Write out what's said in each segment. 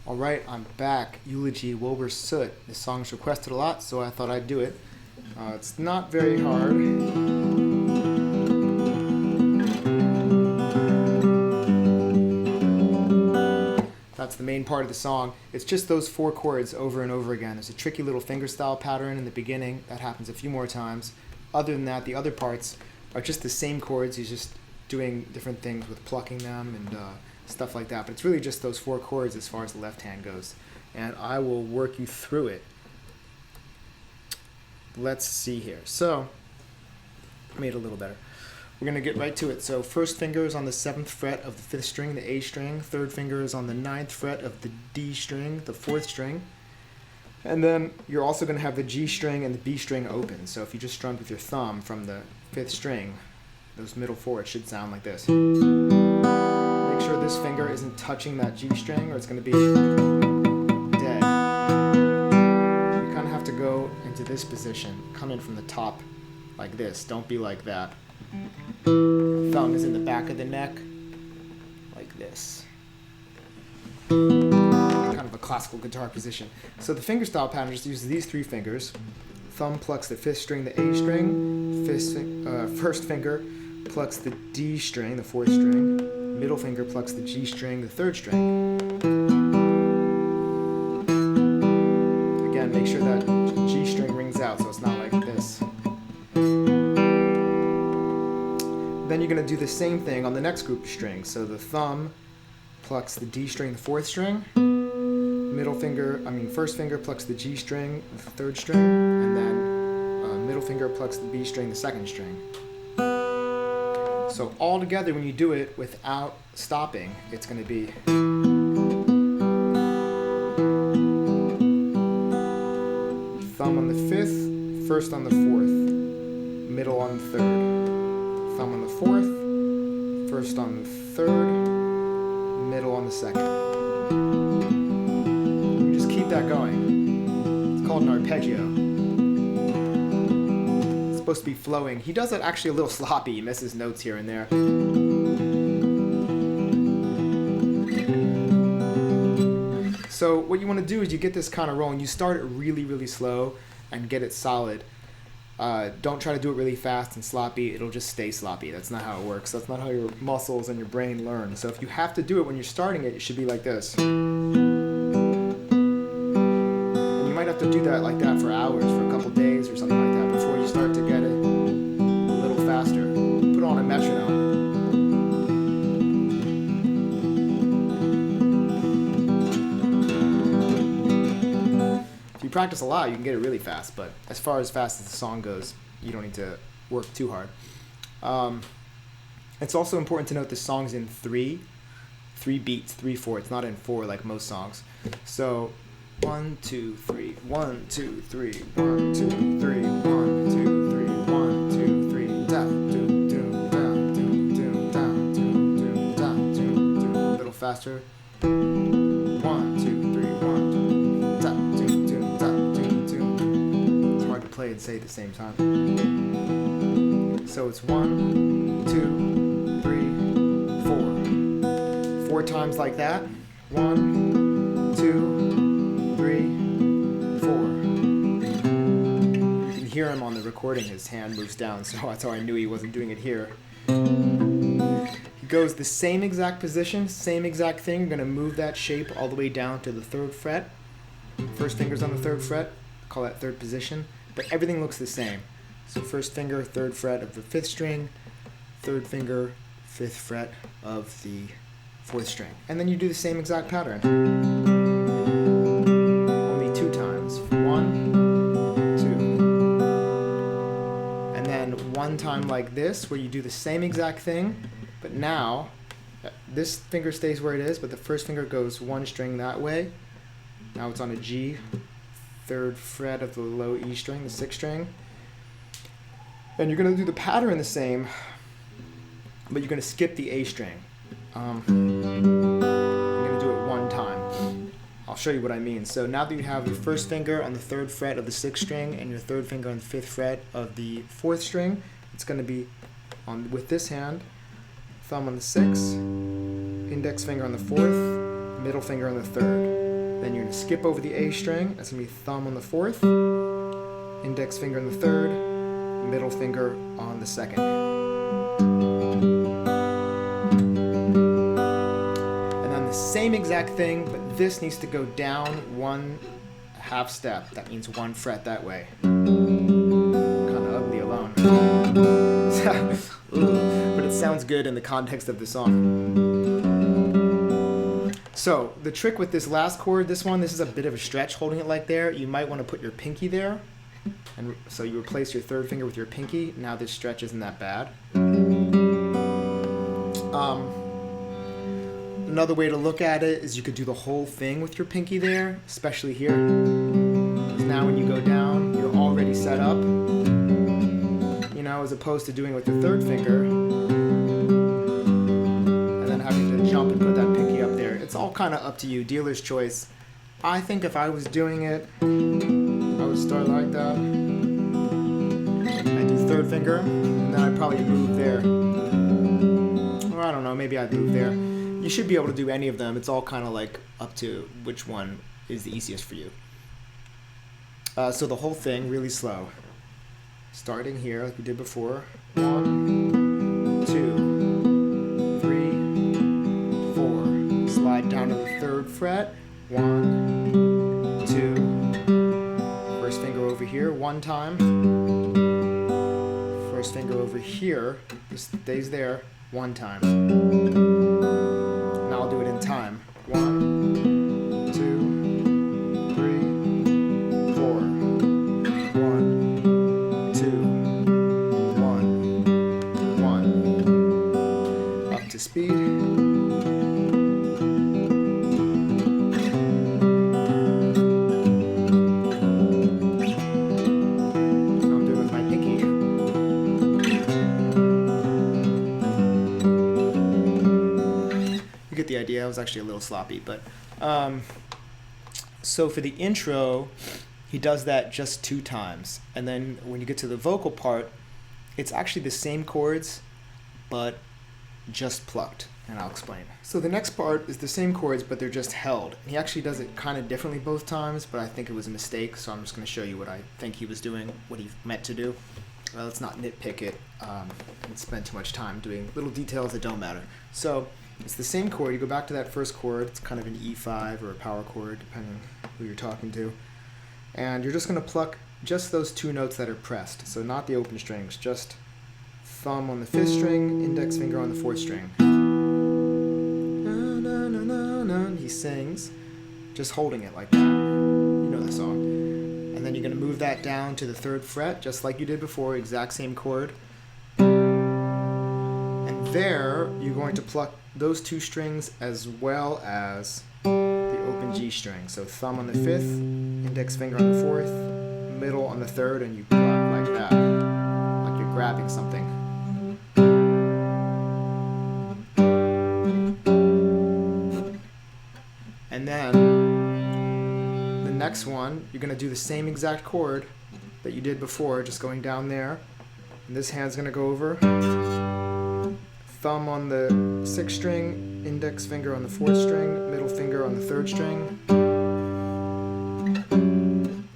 Alright, I'm back. Eulogy, Wilbur Soot. This song's requested a lot, so I thought I'd do it. It's not very hard. That's the main part of the song. It's just those four chords over and over again. There's a tricky little fingerstyle pattern in the beginning. That happens a few more times. Other than that, the other parts are just the same chords. He's just doing different things with plucking them and stuff like that. But it's really just those four chords as far as the left hand goes. And I will work you through it. Let's see here. So, I made it a little better. We're going to get right to it. So first finger is on the 7th fret of the 5th string, the A string. Third finger is on the 9th fret of the D string, the 4th string. And then you're also going to have the G string and the B string open. So if you just strummed with your thumb from the 5th string, those middle four, it should sound like this. Make sure this finger isn't touching that G string or it's going to be dead. You kind of have to go into this position, come in from the top like this. Don't be like that. Thumb is in the back of the neck, like this. Kind of a classical guitar position. So the fingerstyle pattern just uses these three fingers. Thumb plucks the 5th string, the A string. First finger plucks the D string, the 4th string. Middle finger plucks the G string, the 3rd string. Again, make sure that G string rings out so it's not like this. Then you're going to do the same thing on the next group of strings. So the thumb plucks the D string, the 4th string. First finger plucks the G string, the 3rd string, and then middle finger plucks the B string, the 2nd string. So all together, when you do it without stopping, it's going to be thumb on the 5th, first on the 4th, middle on the 3rd, thumb on the 4th, first on the 3rd, middle on the 2nd. You just keep that going. It's called an arpeggio. Supposed to be flowing. He does it actually a little sloppy. He misses notes here and there. So what you want to do is you get this kind of rolling. You start it really, really slow and get it solid. Don't try to do it really fast and sloppy. It'll just stay sloppy. That's not how it works. That's not how your muscles and your brain learn. So if you have to do it when you're starting it, it should be like this. And you might have to do that like that for hours, for a couple days or something like that before you start to get it a little faster. Put on a metronome. If you practice a lot, you can get it really fast, but as far as fast as the song goes, you don't need to work too hard. It's also important to note this song's in three beats, 3/4. It's not in 4 like most songs. So 1, 2, 3, 1, 2, 3, 1, 2, 3, 1, 2, 3, 1, 2, 3, da, do, do, da, do, do, da, do, do, da, do, do. A little faster. 1, 2, 3, 1, 2, da, do, do, da, do, do. It's hard to play and say at the same time. So it's 1, 2, 3, 4. 4 times like that. 1, 2, 3, 4. You can hear him on the recording. His hand moves down, so that's how I knew he wasn't doing it here. He goes the same exact position, same exact thing. You're going to move that shape all the way down to the 3rd fret. First finger's on the 3rd fret. Call that 3rd position. But everything looks the same. So first finger, 3rd fret of the 5th string. 3rd finger, 5th fret of the 4th string. And then you do the same exact pattern. Only 2 times. 1, 2. And then 1 time like this, where you do the same exact thing, but now this finger stays where it is, but the first finger goes 1 string that way. Now it's on a G, 3rd fret of the low E string, the 6th string. And you're going to do the pattern the same, but you're going to skip the A string. I'm going to do it 1 time. I'll show you what I mean. So now that you have your first finger on the 3rd fret of the 6th string and your 3rd finger on the 5th fret of the 4th string, it's going to be with this hand, thumb on the 6th, index finger on the 4th, middle finger on the 3rd. Then you're going to skip over the A string. That's going to be thumb on the 4th, index finger on the 3rd, middle finger on the 2nd. And then the same exact thing, but this needs to go down 1/2 step. That means 1 fret that way. Kind of ugly alone. But it sounds good in the context of the song. So the trick with this last chord, this is a bit of a stretch holding it like there. You might want to put your pinky there. And so you replace your 3rd finger with your pinky. Now this stretch isn't that bad. Another way to look at it is you could do the whole thing with your pinky there, especially here. Because now when you go down, you're already set up. You know, as opposed to doing it with the 3rd finger. And then having to jump and put that pinky up there. It's all kind of up to you, dealer's choice. I think if I was doing it, I would start like that. I'd do 3rd finger, and then I'd probably move there. Or I don't know, maybe I'd move there. You should be able to do any of them. It's all kind of like up to which one is the easiest for you. So the whole thing, really slow. Starting here, like we did before. 1, 2, 3, 4. Slide down to the 3rd fret. 1, 2. First finger over here 1 time. First finger over here just stays there 1 time. Now I'll do it in time. 1, 2, 3, 4. 1, 2, 1, 1. Up to speed. The idea. I was actually a little sloppy, but so for the intro he does that just 2 times, and then when you get to the vocal part it's actually the same chords but just plucked, and I'll explain. So the next part is the same chords but they're just held. He actually does it kind of differently both times, but I think it was a mistake, so I'm just going to show you what I think he was doing, what he meant to do. Let's not nitpick it and spend too much time doing little details that don't matter. So it's the same chord. You go back to that first chord. It's kind of an E5 or a power chord, depending who you're talking to. And you're just going to pluck just those 2 notes that are pressed. So not the open strings, just thumb on the 5th string, index finger on the 4th string. Na, na, na, na, na. He sings, just holding it like that. You know the song. And then you're going to move that down to the 3rd fret, just like you did before, exact same chord. And there, you're going to pluck those 2 strings as well as the open G string. So thumb on the 5th, index finger on the 4th, middle on the 3rd, and you pluck like that, like you're grabbing something. And then the next one, you're going to do the same exact chord that you did before, just going down there. And this hand's going to go over. Thumb on the 6th string, index finger on the 4th string, middle finger on the 3rd string.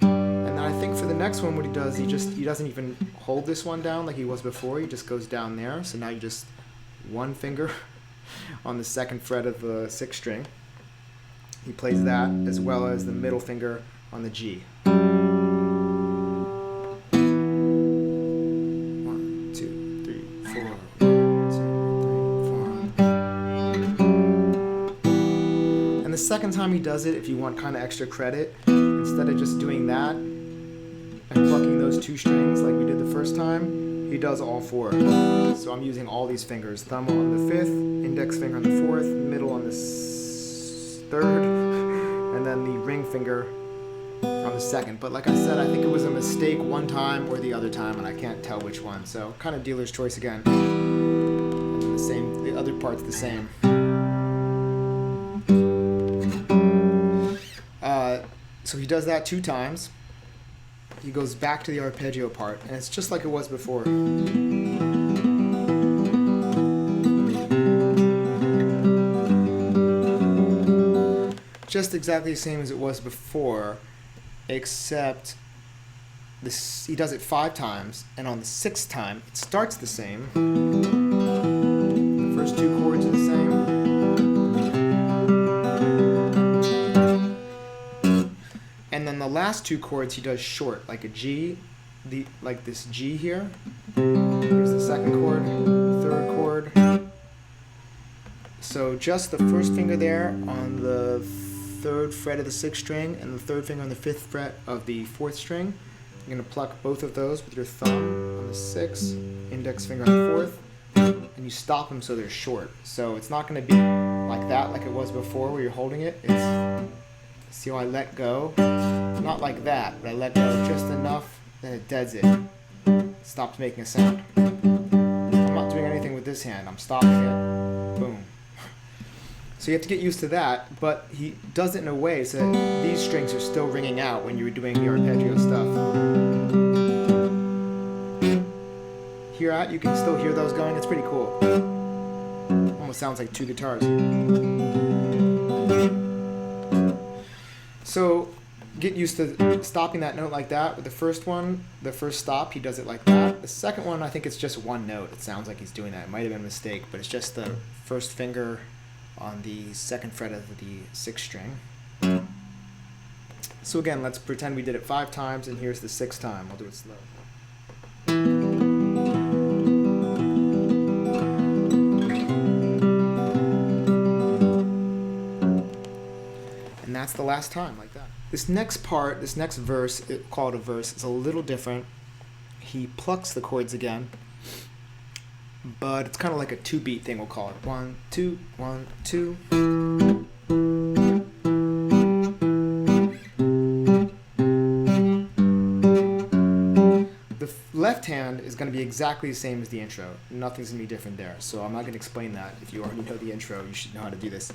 And then I think for the next one what he does, he doesn't even hold this one down like he was before, he just goes down there. So now you just 1 finger on the 2nd fret of the 6th string. He plays that as well as the middle finger on the G. 1, 2, 3, 4. And the second time he does it, if you want kind of extra credit, instead of just doing that and plucking those 2 strings like we did the first time, he does all 4. So I'm using all these fingers. Thumb on the 5th, index finger on the 4th, middle on the 3rd, and then the ring finger on the 2nd. But like I said, I think it was a mistake one time or the other time, and I can't tell which one. So kind of dealer's choice again. And then the other part's the same. So he does that 2 times. He goes back to the arpeggio part, and it's just like it was before. just exactly the same as it was before, except this, he does it 5 times, and on the 6th time, it starts the same. The first 2 chords are the same. And then the last 2 chords he does short, like a G, like this G here. Here's the 2nd chord, 3rd chord. So just the first finger there on the 3rd fret of the 6th string and the 3rd finger on the 5th fret of the 4th string. You're going to pluck both of those with your thumb on the 6th, index finger on the 4th, and you stop them so they're short. So it's not going to be like that, like it was before where you're holding it. It's, see how I let go? Not like that, but I let go just enough that it deads it. Stops making a sound. I'm not doing anything with this hand. I'm stopping it. Boom. So you have to get used to that, but he does it in a way so that these strings are still ringing out when you're doing the arpeggio stuff. Here at, you can still hear those going. It's pretty cool. Almost sounds like 2 guitars. So get used to stopping that note like that. With the first one, the first stop, he does it like that. The second one, I think it's just 1 note. It sounds like he's doing that. It might have been a mistake, but it's just the first finger on the 2nd fret of the 6th string. So again, let's pretend we did it 5 times, and here's the 6th time. I'll do it slow. And that's the last time, like that. This next part, this next verse, call it a verse, is a little different. He plucks the chords again, but it's kind of like a 2-beat thing, we'll call it. 1, 2, 1, 2. The left hand is going to be exactly the same as the intro. Nothing's going to be different there, so I'm not going to explain that. If you already know the intro, you should know how to do this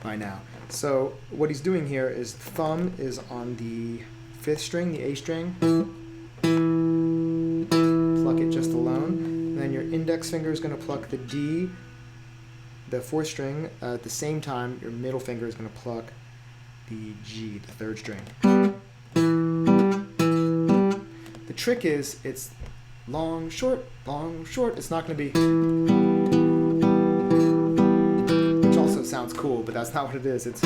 by now. So what he's doing here is thumb is on the 5th string, the A string. Pluck it just alone. And then your index finger is going to pluck the D, the 4th string. At the same time, your middle finger is going to pluck the G, the 3rd string. The trick is it's long, short, long, short. It's not going to be, which also sounds cool, but that's not what it is. It's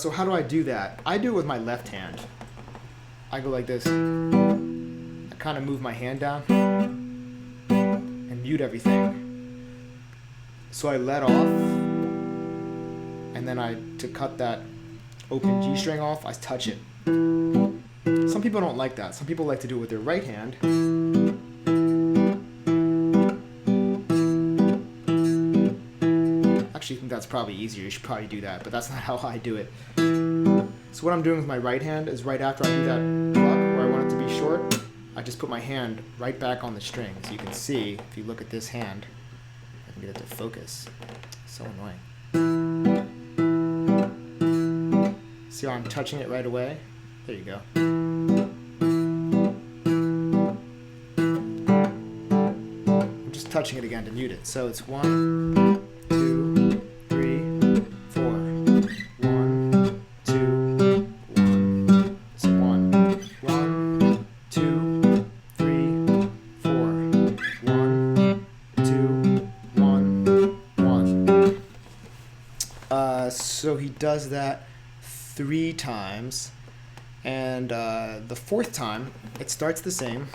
so how do I do that? I do it with my left hand. I go like this. I kind of move my hand down and mute everything. So I let off, and then to cut that open G string off, I touch it. Some people don't like that. Some people like to do it with their right hand. I think that's probably easier. You should probably do that, but that's not how I do it. So what I'm doing with my right hand is right after I do that pluck, where I want it to be short, I just put my hand right back on the string. So you can see, if you look at this hand, I can get it to focus. So annoying. See how I'm touching it right away? There you go. I'm just touching it again to mute it. So it's 1, 2, 3, 4. 1, 2, 1. So 1, 1, 2, 3, 4. 1, 2, 1, 1. So he does that 3 times, and the 4th time it starts the same.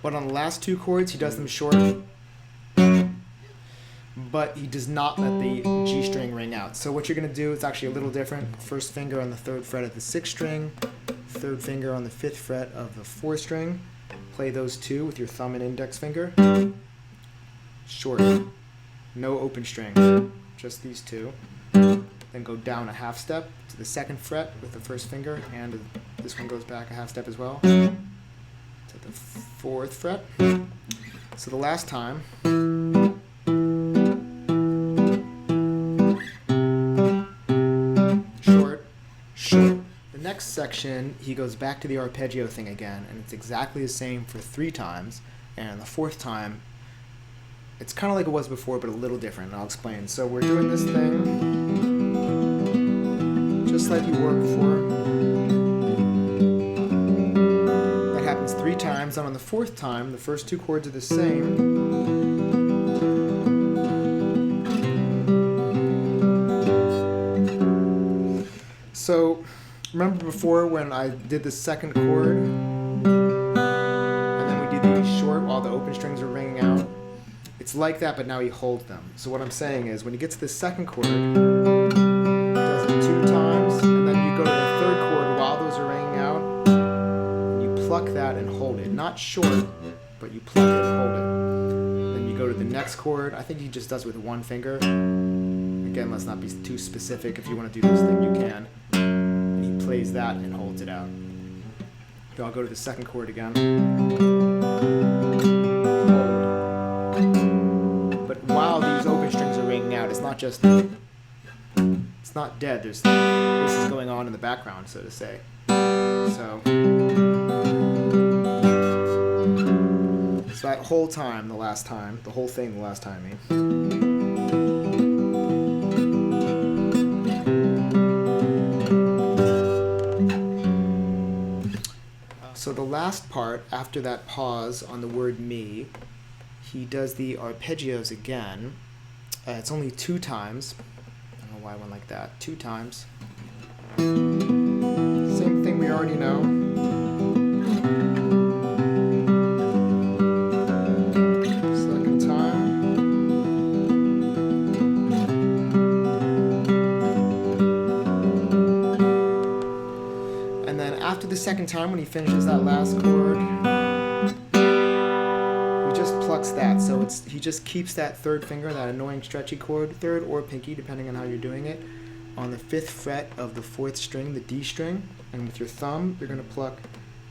But on the last 2 chords he does them short, but he does not let the G string ring out. So what you're going to do is actually a little different. First finger on the 3rd fret of the 6th string, 3rd finger on the 5th fret of the 4th string. Play those 2 with your thumb and index finger. Short. No open string, just these 2. Then go down a half step to the 2nd fret with the 1st finger, and this one goes back a half step as well, to the 4th fret. So the last time, short, short. The next section, he goes back to the arpeggio thing again, and it's exactly the same for 3 times, and the 4th time, it's kind of like it was before, but a little different, and I'll explain. So we're doing this thing, just like we were before. That happens 3 times, and on the 4th time, the first 2 chords are the same. So, remember before when I did the 2nd chord, and then we did the short while the open strings are ringing out? It's like that, but now he holds them. So what I'm saying is, when he gets to the 2nd chord, he does it 2 times, and then you go to the 3rd chord while those are ringing out, and you pluck that and hold it. Not short, but you pluck it and hold it. Then you go to the next chord. I think he just does it with 1 finger. Again, let's not be too specific. If you want to do this thing, you can. And he plays that and holds it out. So I'll go to the 2nd chord again. Hold. But while these open strings are ringing out, it's not just... It's not dead. This is going on in the background, so to say. So that whole time, the last time, the whole thing the last time, I mean. So the last part, after that pause on the word me, he does the arpeggios again. It's only 2 times. I don't know why I went like that. 2 times. Same thing we already know. Second time. And then after the 2nd time, when he finishes that last chord, he just plucks that. So he just keeps that 3rd finger, that annoying stretchy chord, 3rd or pinky, depending on how you're doing it, on the 5th fret of the 4th string, the D string. And with your thumb, you're going to pluck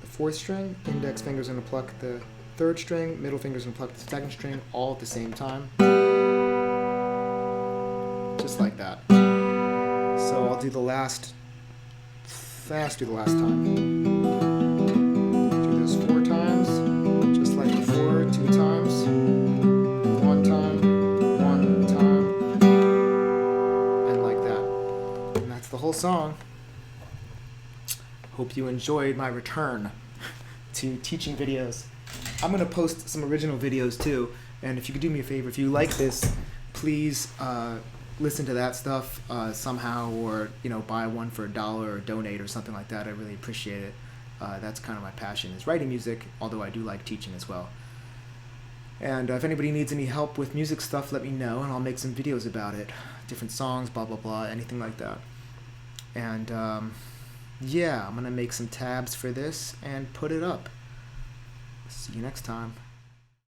the 4th string, index finger's going to pluck the 3rd string, middle finger's going to pluck the 2nd string, all at the same time. Just like that. So I'll do the last... do the last time. Do this 4 times, just like before, 2 times, 1 time, 1 time, and like that. And that's the whole song. Hope you enjoyed my return to teaching videos. I'm going to post some original videos too, and if you could do me a favor, if you like this, please listen to that stuff somehow, or buy one for $1 or donate or something like that. I really appreciate it. That's kind of my passion, is writing music, although I do like teaching as well. And if anybody needs any help with music stuff, let me know, and I'll make some videos about it. Different songs, blah blah blah, anything like that. And yeah, I'm gonna make some tabs for this and put it up. See you next time.